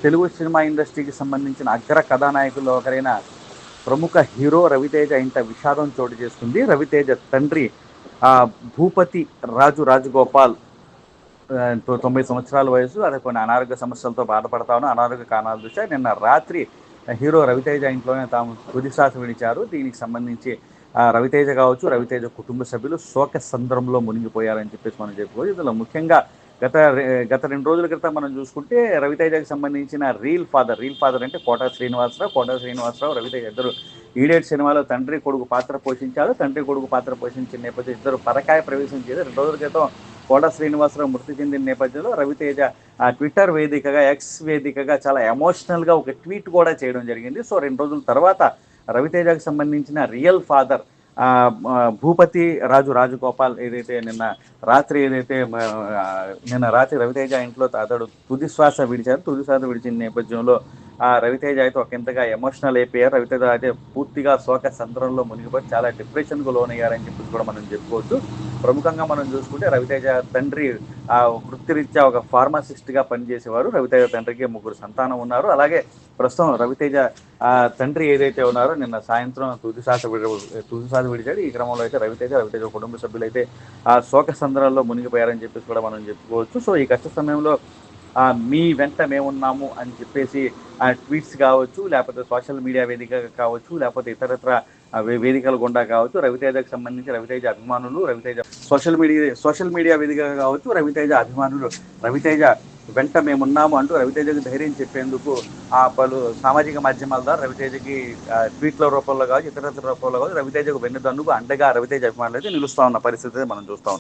Telugu cinema ఇండస్ట్రీకి సంబంధించిన అగ్ర కథానాయకుల్లో ఒకరైన ప్రముఖ హీరో రవితేజ ఇంట విషాదం చోటు చేసుకుంది. రవితేజ తండ్రి భూపతి రాజగోపాల్ 90 సంవత్సరాల వయసు. అదే కొన్ని అనారోగ్య సమస్యలతో బాధపడతా ఉన్న అనారోగ్య కారణాల దృష్ట్యా నిన్న రాత్రి హీరో రవితేజ ఇంట్లోనే తాము తుది శ్వాస విడిచారు. దీనికి సంబంధించి రవితేజ కావచ్చు, రవితేజ కుటుంబ సభ్యులు శోక సంద్రంలో మునిగిపోయారని చెప్పేసి మనం చెప్పుకోవచ్చు. ఇందులో ముఖ్యంగా గత గత 2 రోజుల క్రితం మనం చూసుకుంటే రవితేజకి సంబంధించిన రీల్ ఫాదర్ అంటే కోటా శ్రీనివాసరావు రవితేజ ఇద్దరు ఈడేట్ సినిమాలో తండ్రి కొడుకు పాత్ర పోషించారు. తండ్రి కొడుకు పాత్ర పోషించిన నేపథ్యం ఇద్దరు పరకాయ ప్రవేశం చేశారు. 2 రోజుల క్రితం కోటా శ్రీనివాసరావు మృతి చెందిన నేపథ్యంలో రవితేజ ట్విట్టర్ వేదికగా, ఎక్స్ వేదికగా చాలా ఎమోషనల్గా ఒక ట్వీట్ కూడా చేయడం జరిగింది. సో 2 రోజుల తర్వాత రవితేజకు సంబంధించిన రియల్ ఫాదర్ భూపతి రాజగోపాల్ నిన్న రాత్రి రవితేజ ఇంట్లో అతడు తుది శ్వాస విడిచిన నేపథ్యంలో రవితేజ అయితే ఒకంతగా ఎమోషనల్ అయిపోయారు. రవితేజ అయితే పూర్తిగా శోక సంద్రంలో మునిగిపోయి చాలా డిప్రెషన్కు లోనయ్యారని చెప్పి కూడా మనం చెప్పుకోవచ్చు. ప్రముఖంగా మనం చూసుకుంటే రవితేజ తండ్రి వృత్తిరీత్యా ఒక ఫార్మసిస్ట్గా పనిచేసేవారు. రవితేజ తండ్రికి 3 సంతానం ఉన్నారు. అలాగే ప్రస్తుతం రవితేజ తండ్రి ఏదైతే ఉన్నారో నిన్న సాయంత్రం తుది శ్వాస విడిచాడు. ఈ క్రమంలో అయితే రవితేజ కుటుంబ సభ్యులు అయితే శోక సంద్రాల్లో మునిగిపోయారని చెప్పేసి కూడా మనం చెప్పుకోవచ్చు. సో ఈ కష్ట సమయంలో మీ వెంట మేమున్నాము అని చెప్పేసి ట్వీట్స్ కావచ్చు, లేకపోతే సోషల్ మీడియా వేదిక కావచ్చు, లేకపోతే ఇతరత్ర వేదికల గుండా కావచ్చు, రవితేజకు సంబంధించి రవితేజ అభిమానులు, రవితేజ సోషల్ మీడియా వేదిక కావచ్చు, రవితేజ అభిమానులు రవితేజ వెంట మేమున్నాము అంటూ రవితేజకు ధైర్యం చెప్పేందుకు పలు సామాజిక మాధ్యమాల ద్వారా రవితేజకి ట్వీట్ల రూపంలో కావచ్చు, ఇతరత్ర రూపంలో కావచ్చు, రవితేజకు వెన్నుదన్నుకు అండగా రవితేజ అభిమానులు అయితే నిలుస్తూ ఉన్న పరిస్థితి మనం చూస్తాం.